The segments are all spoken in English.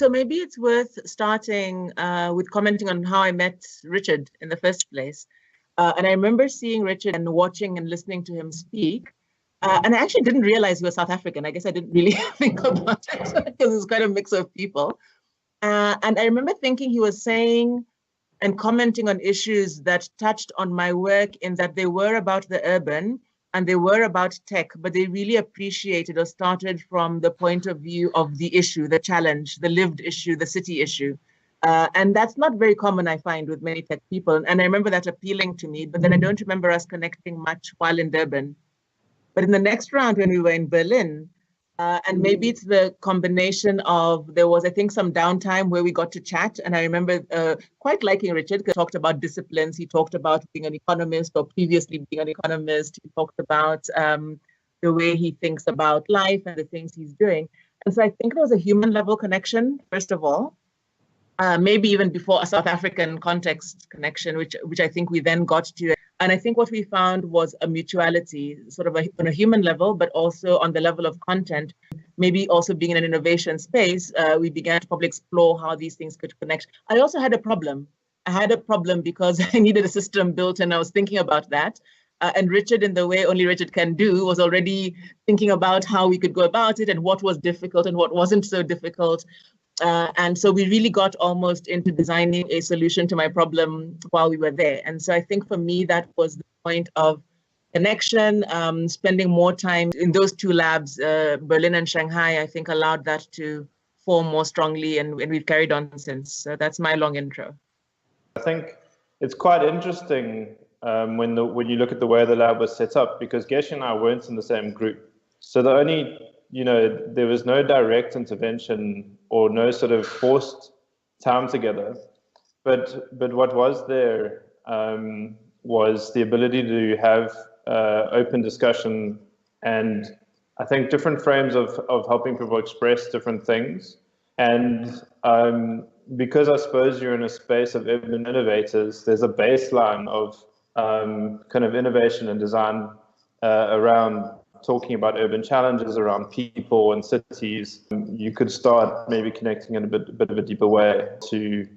So maybe it's worth starting with commenting on how I met Richard in the first place. And I remember seeing Richard and watching and listening to him speak. And I actually didn't realize he was South African. I guess I didn't really think about it because it's quite a mix of people. And I remember thinking he was saying and commenting on issues that touched on my work in that they were about the urban and they were about tech, but they really appreciated or started from the point of view of the issue, the challenge, the lived issue, the city issue. And that's not very common, I find, with many tech people. And I remember that appealing to me, but then I don't remember us connecting much while in Durban. But in the next round, when we were in Berlin, and maybe it's the combination of, there was, I think, some downtime where we got to chat. And I remember quite liking Richard because he talked about disciplines. He talked about being an economist or previously being an economist. He talked about the way he thinks about life and the things he's doing. And so I think there was a human level connection, first of all, maybe even before a South African context connection, which I think we then got to. And I think what we found was a mutuality, sort of on a human level, but also on the level of content. Maybe also being in an innovation space, we began to probably explore how these things could connect. I also had a problem. I had a problem because I needed a system built, and I was thinking about that. And Richard, in the way only Richard can do, was already thinking about how we could go about it and what was difficult and what wasn't so difficult. And so we really got almost into designing a solution to my problem while we were there. And so I think for me, that was the point of connection. Spending more time in those two labs, Berlin and Shanghai, I think allowed that to form more strongly, and we've carried on since. So that's my long intro. I think it's quite interesting when you look at the way the lab was set up, because Geci and I weren't in the same group. So the only, there was no direct intervention or no sort of forced time together. But what was there was the ability to have open discussion and I think different frames of helping people express different things. And because I suppose you're in a space of urban innovators, there's a baseline of kind of innovation and design around talking about urban challenges, around people and cities. You could start maybe connecting in a bit of a deeper way to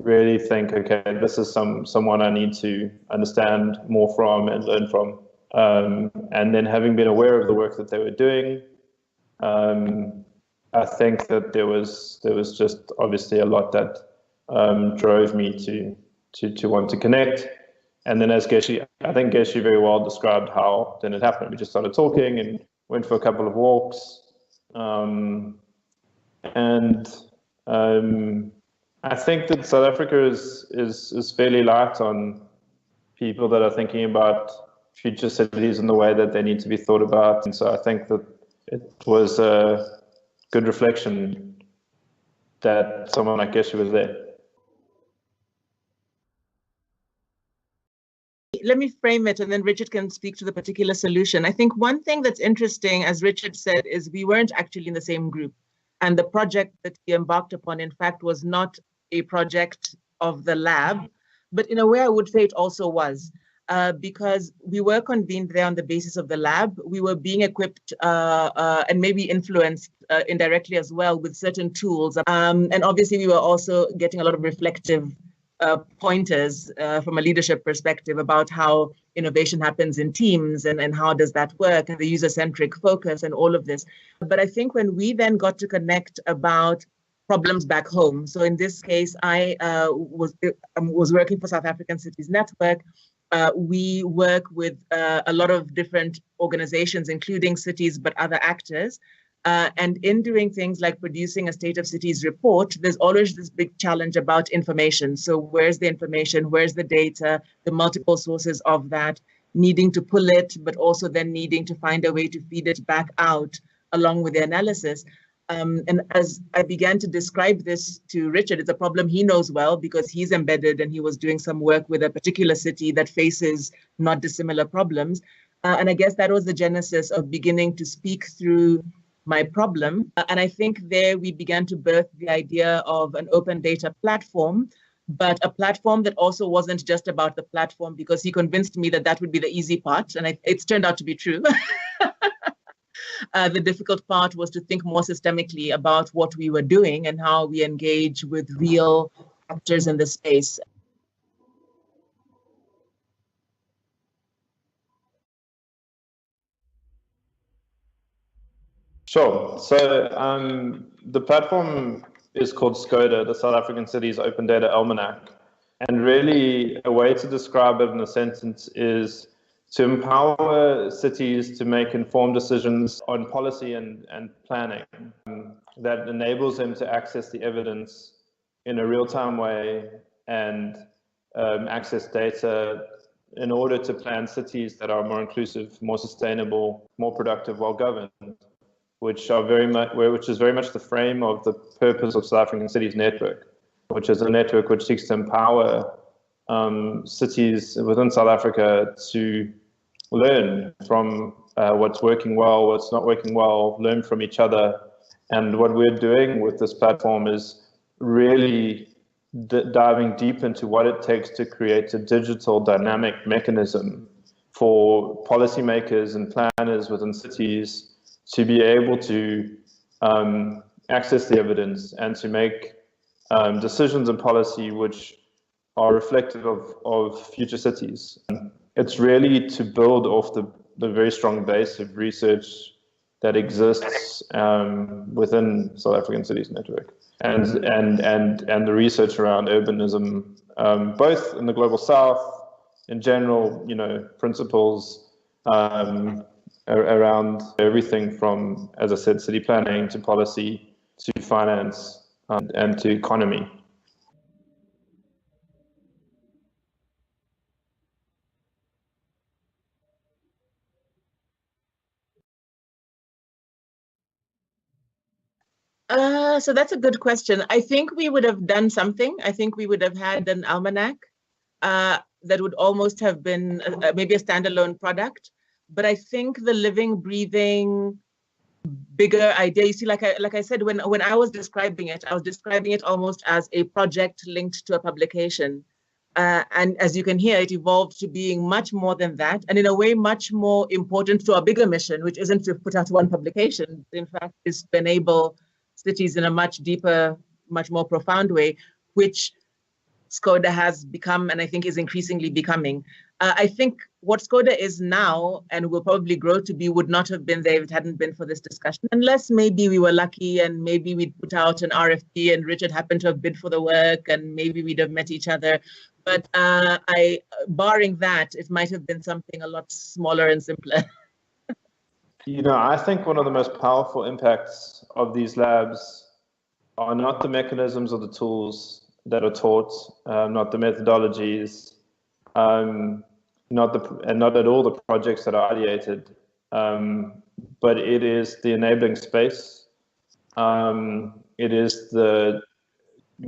really think, okay, this is someone I need to understand more from and learn from. And then having been aware of the work that they were doing, I think that there was just obviously a lot that drove me to want to connect. And then as Geci, I think Geci very well described how then it happened. We just started talking and went for a couple of walks. I think that South Africa is fairly light on people that are thinking about future cities in the way that they need to be thought about. And so I think that it was a good reflection that someone like Geci was there. Let me frame it, and then Richard can speak to the particular solution. I think one thing that's interesting, as Richard said, is we weren't actually in the same group. And the project that we embarked upon, in fact, was not a project of the lab, but in a way I would say it also was, because we were convened there on the basis of the lab. We were being equipped and maybe influenced indirectly as well with certain tools. And obviously we were also getting a lot of reflective pointers from a leadership perspective about how innovation happens in teams and how does that work, and the user-centric focus and all of this. But I think when we then got to connect about problems back home, so in this case, I was working for South African Cities Network. We work with a lot of different organizations, including cities, but other actors. And in doing things like producing a State of Cities report, there's always this big challenge about information. So where's the information? Where's the data? The multiple sources of that, needing to pull it, but also then needing to find a way to feed it back out along with the analysis. And as I began to describe this to Richard, it's a problem he knows well because he's embedded and he was doing some work with a particular city that faces not dissimilar problems. And I guess that was the genesis of beginning to speak through my problem. And I think there we began to birth the idea of an open data platform, but a platform that also wasn't just about the platform, because he convinced me that that would be the easy part. And it's turned out to be true. The difficult part was to think more systemically about what we were doing and how we engage with real actors in the space. Sure. So the platform is called SCODA, the South African Cities Open Data Almanac. And really, a way to describe it in a sentence is to empower cities to make informed decisions on policy and planning that enables them to access the evidence in a real-time way and access data in order to plan cities that are more inclusive, more sustainable, more productive, well-governed, which is very much the frame of the purpose of South African Cities Network, which is a network which seeks to empower cities within South Africa to learn from what's working well, what's not working well, learn from each other. And what we're doing with this platform is really diving deep into what it takes to create a digital dynamic mechanism for policymakers and planners within cities to be able to access the evidence and to make decisions and policy which are reflective of future cities. It's really to build off the very strong base of research that exists within South African Cities Network and the research around urbanism, both in the global south, in general, principles around everything from, as I said, city planning to policy to finance and to economy. So that's a good question. I think we would have done something. I think we would have had an almanac that would almost have been maybe a standalone product. But I think the living, breathing, bigger idea, you see, like I said, when I was describing it, I was describing it almost as a project linked to a publication. And as you can hear, it evolved to being much more than that, and in a way, much more important to our bigger mission, which isn't to put out one publication. In fact, is to enable cities in a much deeper, much more profound way, which SCODA has become, and I think is increasingly becoming. I think what SCODA is now, and will probably grow to be, would not have been there if it hadn't been for this discussion, unless maybe we were lucky and maybe we'd put out an RFP and Richard happened to have bid for the work and maybe we'd have met each other. But barring that, it might have been something a lot smaller and simpler. I think one of the most powerful impacts of these labs are not the mechanisms or the tools that are taught, not the methodologies, not at all the projects that are ideated, but it is the enabling space. It is the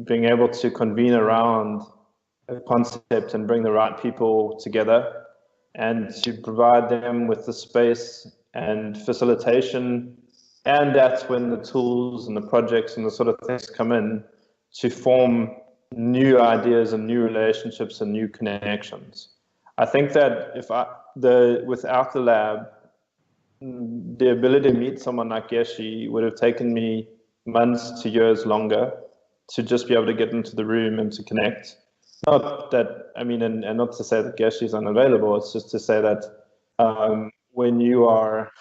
being able to convene around a concept and bring the right people together and to provide them with the space and facilitation. And that's when the tools and the projects and the sort of things come in to form new ideas and new relationships and new connections. I think that without the lab, the ability to meet someone like Geci would have taken me months to years longer to just be able to get into the room and to connect. Not that, and not to say that Geci is unavailable, it's just to say that when you're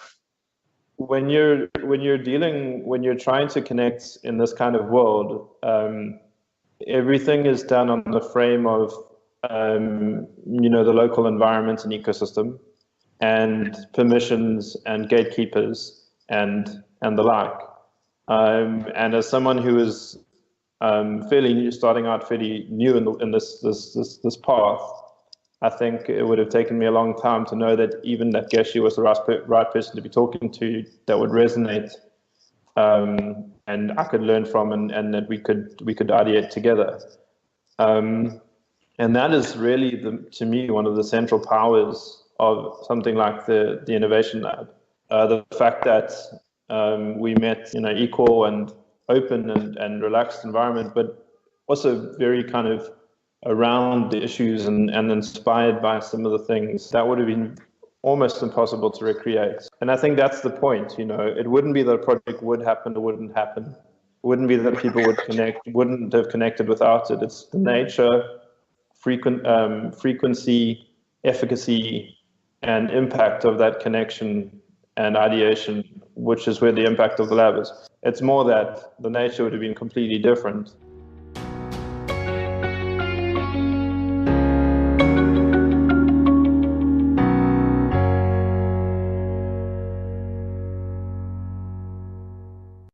trying to connect in this kind of world, everything is done on the frame of the local environment and ecosystem and permissions and gatekeepers and the like. And as someone who is starting out fairly new in this path, I think it would have taken me a long time to know that even that Geci was the right person to be talking to, that would resonate, and I could learn from, and that we could ideate together. And that is really, to me, one of the central powers of something like the Innovation Lab. The fact that we met in an equal and open and relaxed environment, but also very kind of around the issues and inspired by some of the things that would have been almost impossible to recreate. And I think that's the point, you know, it wouldn't be that a project would happen or wouldn't happen. It wouldn't be that people wouldn't have connected without it. It's the nature, frequency, efficacy, and impact of that connection and ideation, which is where the impact of the lab is. It's more that the nature would have been completely different.